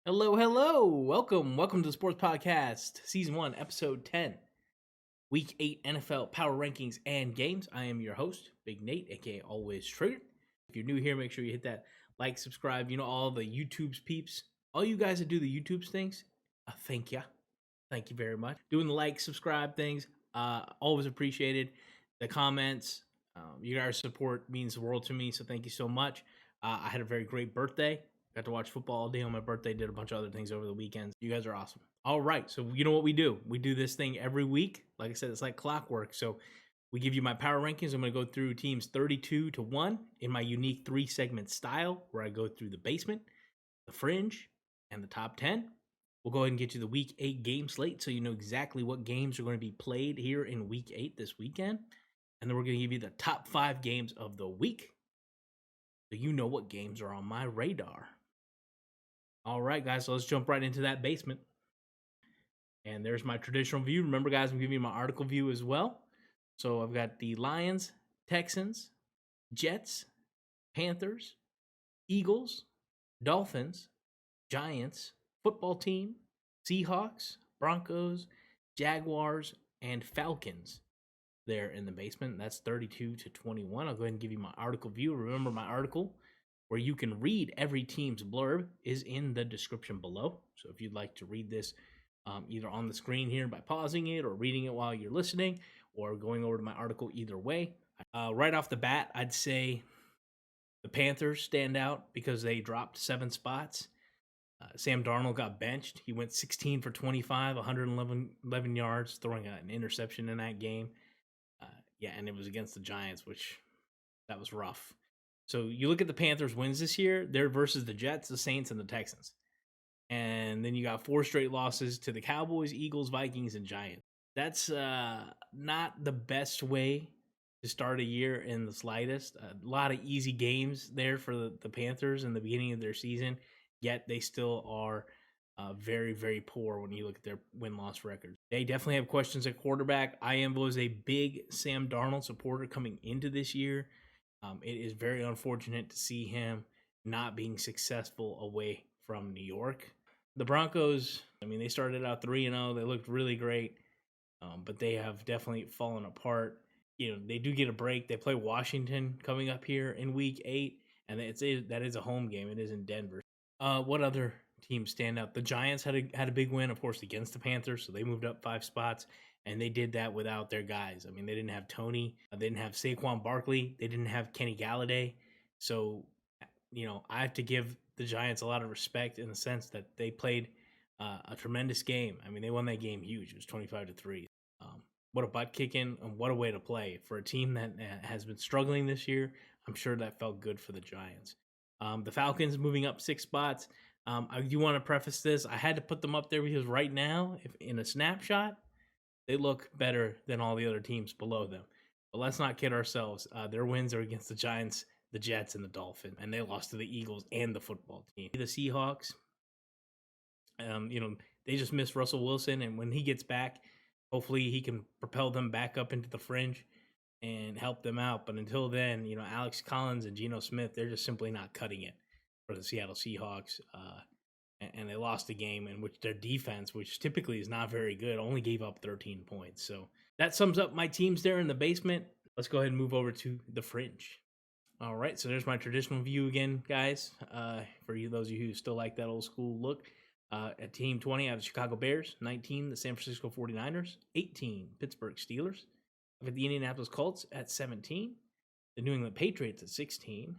Hello, hello. Welcome to the Sports Podcast, Season 1, Episode 10, Week 8 NFL Power Rankings and Games. I am your host, Big Nate, aka Always Triggered. If you're new here, make sure you hit that like, subscribe. You know, all the YouTube's peeps, all you guys that do the YouTube's things, thank you. Thank you very much. Doing the like, subscribe things, always appreciated. The comments, you guys' support means the world to me, so thank you so much. I had a very great birthday. Got to watch football all day on my birthday. Did a bunch of other things over the weekends. You guys are awesome. All right, so you know what we do? We do this thing every week. Like I said, it's like clockwork. So we give you my power rankings. I'm going to go through teams 32 to 1 in my unique 3-segment style, where I go through the basement, the fringe, and the top 10. We'll go ahead and get you the Week 8 game slate so you know exactly what games are going to be played here in Week 8 this weekend. And then we're going to give you the top 5 games of the week so you know what games are on my radar. All right, guys, so let's jump right into that basement. And there's my traditional view. Remember, guys, I'm giving you my article view as well. So I've got the Lions, Texans, Jets, Panthers, Eagles, Dolphins, Giants, football team, Seahawks, Broncos, Jaguars, and Falcons there in the basement. That's 32 to 21. I'll go ahead and give you my article view. Remember, my article, where you can read every team's blurb, is in the description below. So if you'd like to read this either on the screen here by pausing it or reading it while you're listening or going over to my article, either way. Right off the bat, I'd say the Panthers stand out because they dropped 7 spots. Sam Darnold got benched. He went 16 for 25, 111 yards, throwing an interception in that game. And it was against the Giants, which that was rough. So you look at the Panthers' wins this year, they're versus the Jets, the Saints, and the Texans. And then you got 4 straight losses to the Cowboys, Eagles, Vikings, and Giants. That's not the best way to start a year in the slightest. A lot of easy games there for the Panthers in the beginning of their season, yet they still are very, very poor when you look at their win-loss record. They definitely have questions at quarterback. I was a big Sam Darnold supporter coming into this year. It is very unfortunate to see him not being successful away from New York. The Broncos, they started out 3-0. They looked really great, but they have definitely fallen apart. They do get a break. They play Washington coming up here in Week 8, and that is a home game. It is in Denver. What other teams stand out? The Giants had a big win, of course, against the Panthers, so they moved up 5 spots. And they did that without their guys. They didn't have Tony. They didn't have Saquon Barkley. They didn't have Kenny Galladay. So, I have to give the Giants a lot of respect in the sense that they played a tremendous game. They won that game huge. It was 25-3. What a butt kicking and what a way to play. For a team that has been struggling this year, I'm sure that felt good for the Giants. The Falcons moving up 6 spots. I do want to preface this. I had to put them up there because right now, if in a snapshot, they look better than all the other teams below them. But let's not kid ourselves. Their wins are against the Giants, the Jets, and the Dolphins. And they lost to the Eagles and the football team. The Seahawks, they just missed Russell Wilson. And when he gets back, hopefully he can propel them back up into the fringe and help them out. But until then, Alex Collins and Geno Smith, they're just simply not cutting it for the Seattle Seahawks. And they lost a game in which their defense, which typically is not very good, only gave up 13 points. So that sums up my teams there in the basement. Let's go ahead and move over to the fringe. All right, so there's my traditional view again, guys. For those of you who still like that old school look. At Team 20, I have the Chicago Bears. 19, the San Francisco 49ers. 18, Pittsburgh Steelers. I've got the Indianapolis Colts at 17. The New England Patriots at 16.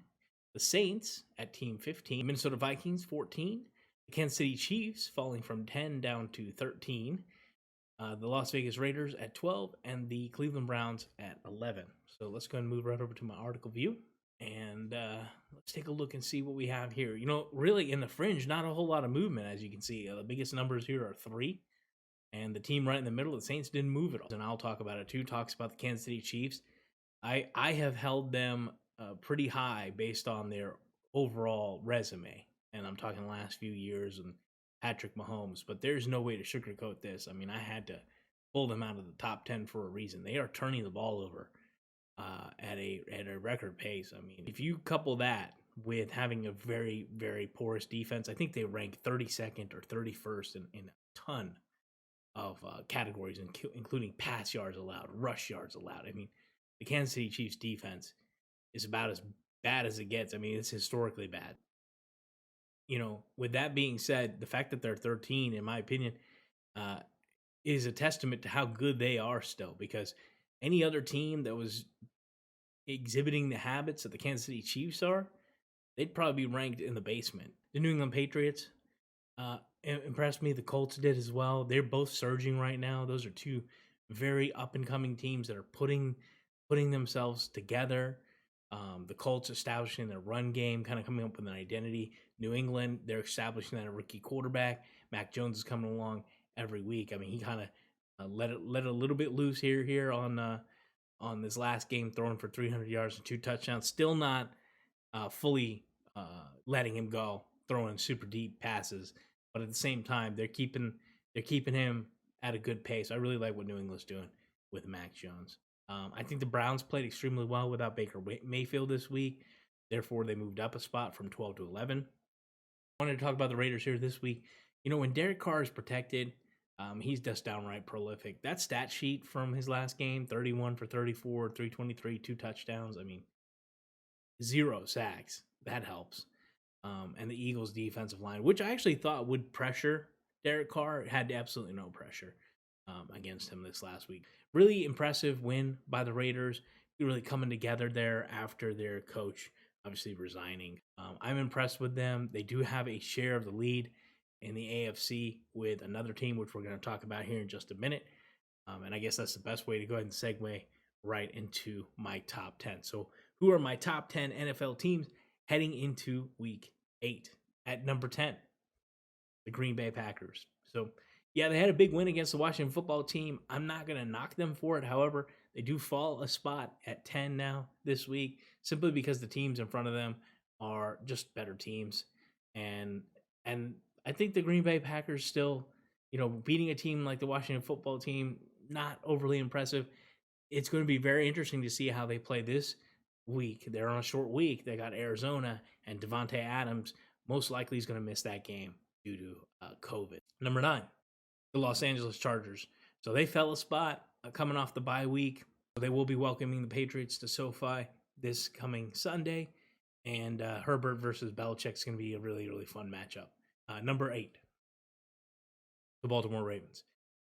The Saints at Team 15. The Minnesota Vikings, 14. The Kansas City Chiefs falling from 10 down to 13. The Las Vegas Raiders at 12. And the Cleveland Browns at 11. So let's go ahead and move right over to my article view. And let's take a look and see what we have here. Really in the fringe, not a whole lot of movement, as you can see. The biggest numbers here are 3. And the team right in the middle, the Saints, didn't move at all. And I'll talk about it too. Talks about the Kansas City Chiefs. I have held them pretty high based on their overall resume. And I'm talking the last few years and Patrick Mahomes. But there's no way to sugarcoat this. I had to pull them out of the top 10 for a reason. They are turning the ball over at a record pace. If you couple that with having a very, very porous defense. I think they rank 32nd or 31st in a ton of categories, including pass yards allowed, rush yards allowed. I mean, the Kansas City Chiefs defense is about as bad as it gets. I mean, it's historically bad. With that being said, the fact that they're 13, in my opinion, uh, is a testament to how good they are still, because any other team that was exhibiting the habits that the Kansas City Chiefs are, they'd probably be ranked in the basement. The New England Patriots impressed me. The Colts did as well. They're both surging right now. Those are two very up and coming teams that are putting themselves together. The Colts establishing their run game, kind of coming up with an identity. New England, they're establishing that a rookie quarterback. Mac Jones is coming along every week. I mean, he kind of let it a little bit loose here on this last game, throwing for 300 yards and 2 touchdowns. Still not fully letting him go, throwing super deep passes, but at the same time, they're keeping him at a good pace. I really like what New England's doing with Mac Jones. I think the Browns played extremely well without Baker Mayfield this week. Therefore, they moved up a spot from 12 to 11. I wanted to talk about the Raiders here this week. When Derek Carr is protected, he's just downright prolific. That stat sheet from his last game, 31 for 34, 323, 2 touchdowns. I mean, 0 sacks. That helps. And the Eagles' defensive line, which I actually thought would pressure Derek Carr, had absolutely no pressure against him this last week. Really impressive win by the Raiders. Really coming together there after their coach obviously resigning. I'm impressed with them. They do have a share of the lead in the AFC with another team, which we're going to talk about here in just a minute. And I guess that's the best way to go ahead and segue right into my top 10. So who are my top 10 NFL teams heading into week 8? At number 10, the Green Bay Packers. So, yeah, they had a big win against the Washington football team. I'm not going to knock them for it. However, they do fall a spot at 10 now this week, simply because the teams in front of them are just better teams. And I think the Green Bay Packers still, beating a team like the Washington football team, not overly impressive. It's going to be very interesting to see how they play this week. They're on a short week. They got Arizona, and Devontae Adams most likely is going to miss that game due to COVID. Number 9, the Los Angeles Chargers. So they fell a spot coming off the bye week. They will be welcoming the Patriots to SoFi this coming Sunday. And Herbert versus Belichick is going to be a really, really fun matchup. Number 8, the Baltimore Ravens.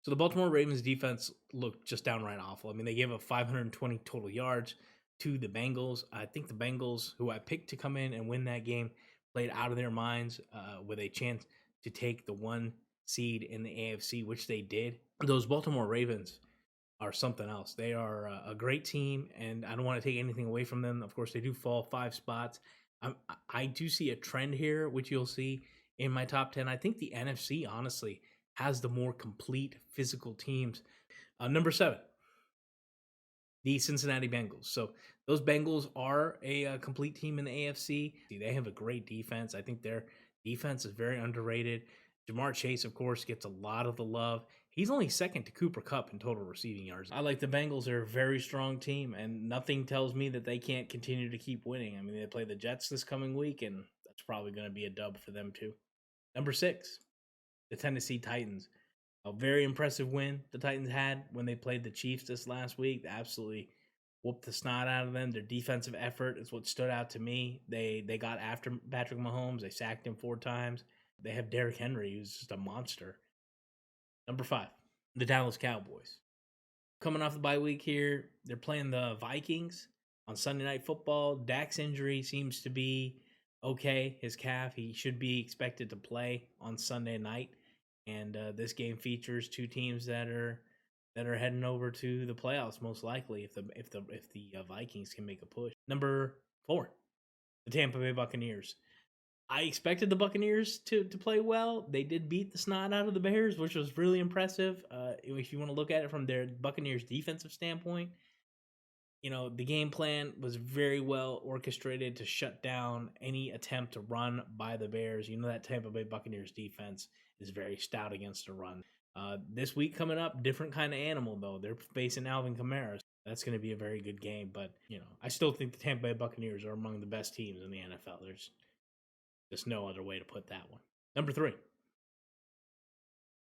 So the Baltimore Ravens defense looked just downright awful. I mean, they gave up 520 total yards to the Bengals. I think the Bengals, who I picked to come in and win that game, played out of their minds with a chance to take the 1 seed in the AFC, which they did. Those Baltimore Ravens are something else. They are a great team, and I don't want to take anything away from them. Of course, they do fall 5 spots. I do see a trend here, which you'll see in my top 10. I think the NFC, honestly, has the more complete physical teams. Number 7, the Cincinnati Bengals. So those Bengals are a complete team in the AFC. They have a great defense. I think their defense is very underrated. Jamar Chase, of course, gets a lot of the love. He's only second to Cooper Kupp in total receiving yards. I like the Bengals. They're a very strong team, and nothing tells me that they can't continue to keep winning. I mean, they play the Jets this coming week, and that's probably going to be a dub for them too. Number 6, the Tennessee Titans. A very impressive win the Titans had when they played the Chiefs this last week. They absolutely whooped the snot out of them. Their defensive effort is what stood out to me. They got after Patrick Mahomes. They sacked him 4 times. They have Derrick Henry, who's just a monster. Number 5, the Dallas Cowboys. Coming off the bye week here, they're playing the Vikings on Sunday Night Football. Dak's injury seems to be okay. His calf, he should be expected to play on Sunday night. And this game features 2 teams that are heading over to the playoffs, most likely, if the Vikings can make a push. Number 4, the Tampa Bay Buccaneers. I expected the Buccaneers to play well. They did beat the snot out of the Bears, which was really impressive. If you want to look at it from their Buccaneers defensive standpoint, the game plan was very well orchestrated to shut down any attempt to run by the Bears. That Tampa Bay Buccaneers defense is very stout against the run. This week coming up, different kind of animal, though. They're facing Alvin Kamara. That's going to be a very good game. But, I still think the Tampa Bay Buccaneers are among the best teams in the NFL. There's just no other way to put that one. Number 3,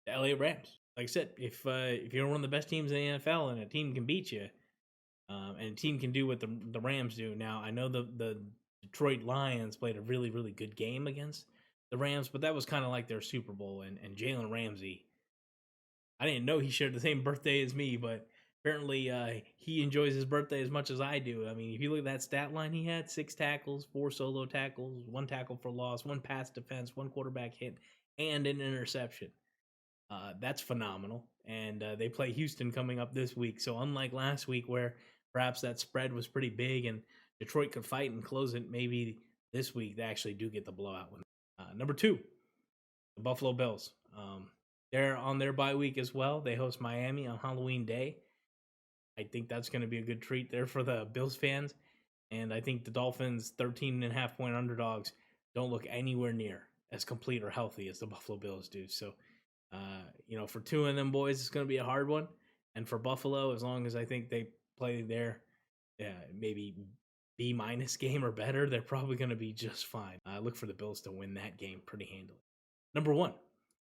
the LA Rams. Like I said, if you're one of the best teams in the NFL and a team can beat you, and a team can do what the Rams do. Now, I know the Detroit Lions played a really, really good game against the Rams, but that was kind of like their Super Bowl. And Jalen Ramsey, I didn't know he shared the same birthday as me, but apparently he enjoys his birthday as much as I do. I mean, if you look at that stat line, he had 6 tackles, 4 solo tackles, 1 tackle for loss, 1 pass defense, 1 quarterback hit, and an interception. That's phenomenal. And they play Houston coming up this week. So unlike last week where perhaps that spread was pretty big and Detroit could fight and close it, maybe this week they actually do get the blowout win. Number 2, the Buffalo Bills. They're on their bye week as well. They host Miami on Halloween Day. I think that's going to be a good treat there for the Bills fans. And I think the Dolphins, 13.5-point underdogs, don't look anywhere near as complete or healthy as the Buffalo Bills do. So, for 2 of them boys, it's going to be a hard one. And for Buffalo, as long as I think they play their maybe B- game or better, they're probably going to be just fine. I look for the Bills to win that game pretty handily. Number 1,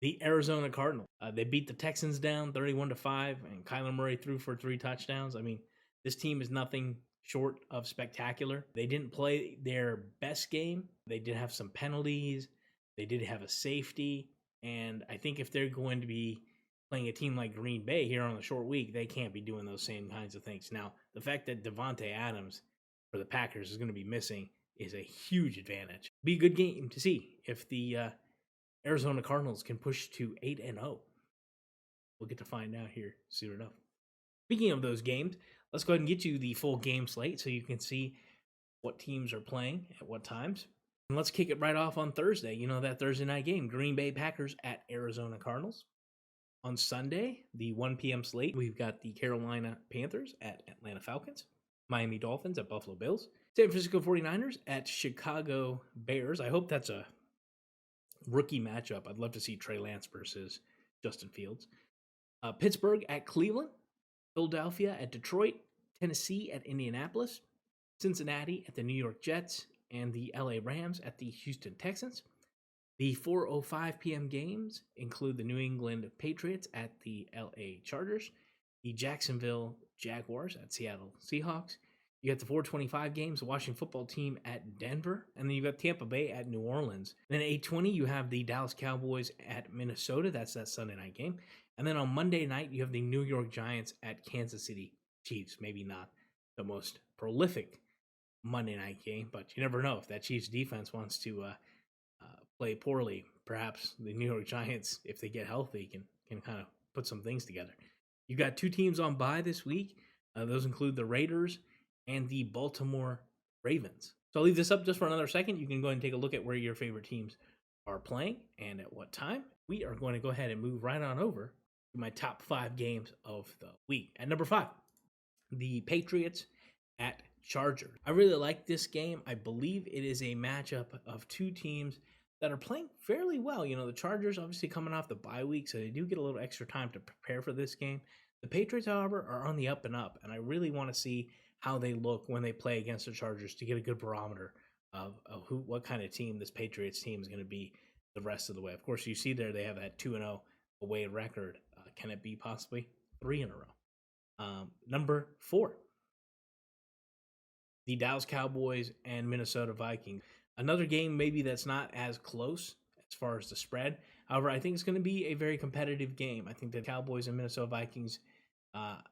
the Arizona Cardinals. They beat the Texans down 31-5, and Kyler Murray threw for 3 touchdowns. I mean, this team is nothing short of spectacular. They didn't play their best game. They did have some penalties. They did have a safety. And I think if they're going to be playing a team like Green Bay here on a short week, they can't be doing those same kinds of things. Now, the fact that Devontae Adams for the Packers is going to be missing is a huge advantage. Be a good game to see if the Arizona Cardinals can push to 8-0. We'll get to find out here soon enough. Speaking of those games, let's go ahead and get you the full game slate so you can see what teams are playing at what times. And let's kick it right off on Thursday. That Thursday night game, Green Bay Packers at Arizona Cardinals. On Sunday, the 1 p.m. slate, we've got the Carolina Panthers at Atlanta Falcons, Miami Dolphins at Buffalo Bills, San Francisco 49ers at Chicago Bears. I hope that's a rookie matchup. I'd love to see Trey Lance versus Justin Fields. Pittsburgh at Cleveland, Philadelphia at Detroit, Tennessee at Indianapolis, Cincinnati at the New York Jets, and the LA Rams at the Houston Texans. The 4:05 p.m. games include the New England Patriots at the LA Chargers, the Jacksonville Jaguars at Seattle Seahawks. You got the 4:25 games, the Washington Football Team at Denver, and then you got Tampa Bay at New Orleans. And then 8:20, you have the Dallas Cowboys at Minnesota. That's that Sunday night game. And then on Monday night, you have the New York Giants at Kansas City Chiefs. Maybe not the most prolific Monday night game, but you never know if that Chiefs defense wants to play poorly. Perhaps the New York Giants, if they get healthy, can kind of put some things together. You got 2 teams on bye this week. Those include the Raiders and the Baltimore Ravens. So I'll leave this up just for another second. You can go ahead and take a look at where your favorite teams are playing and at what time. We are going to go ahead and move right on over to my top 5 games of the week. At number 5, the Patriots at Chargers. I really like this game. I believe it is a matchup of 2 teams that are playing fairly well. The Chargers obviously coming off the bye week, so they do get a little extra time to prepare for this game. The Patriots, however, are on the up and up, and I really want to see how they look when they play against the Chargers to get a good barometer of what kind of team this Patriots team is going to be the rest of the way. Of course, you see there they have that 2-0 away record. Can it be possibly 3 in a row? Number 4, the Dallas Cowboys and Minnesota Vikings. Another game maybe that's not as close as far as the spread. However, I think it's going to be a very competitive game. I think the Cowboys and Minnesota Vikings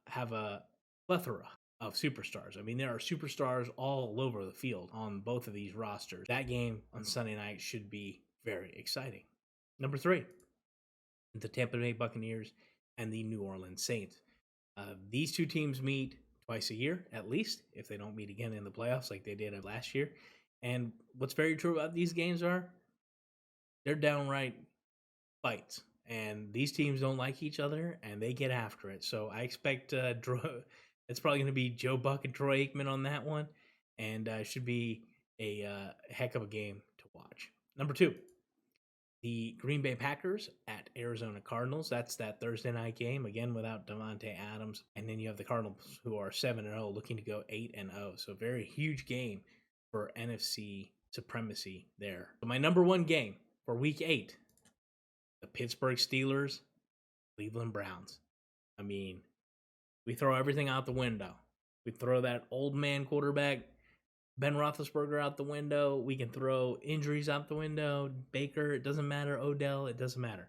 have a plethora of superstars. I mean, there are superstars all over the field on both of these rosters. That game on Sunday night should be very exciting. Number 3, the Tampa Bay Buccaneers and the New Orleans Saints. These 2 teams meet twice a year, at least, if they don't meet again in the playoffs like they did last year. And what's very true about these games are they're downright fights. And these teams don't like each other, and they get after it. So I expect it's probably going to be Joe Buck and Troy Aikman on that one. And it should be a heck of a game to watch. Number 2, the Green Bay Packers at Arizona Cardinals. That's that Thursday night game, again without Devontae Adams. And then you have the Cardinals, who are 7-0, looking to go 8-0. So very huge game for NFC supremacy there. So my number one game for Week 8, the Pittsburgh Steelers, Cleveland Browns. I mean, we throw everything out the window. We throw that old man quarterback, Ben Roethlisberger, out the window. We can throw injuries out the window. Baker, it doesn't matter. Odell, it doesn't matter.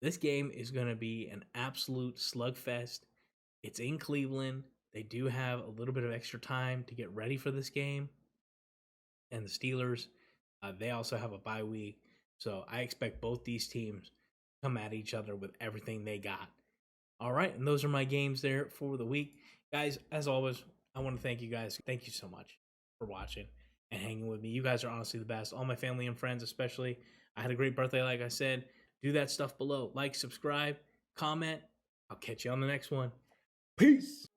This game is going to be an absolute slugfest. It's in Cleveland. They do have a little bit of extra time to get ready for this game. And the Steelers, they also have a bye week. So I expect both these teams to come at each other with everything they got. All right, and those are my games there for the week. Guys, as always, I want to thank you guys. Thank you so much for watching and hanging with me. You guys are honestly the best. All my family and friends especially. I had a great birthday, like I said. Do that stuff below. Like, subscribe, comment. I'll catch you on the next one. Peace.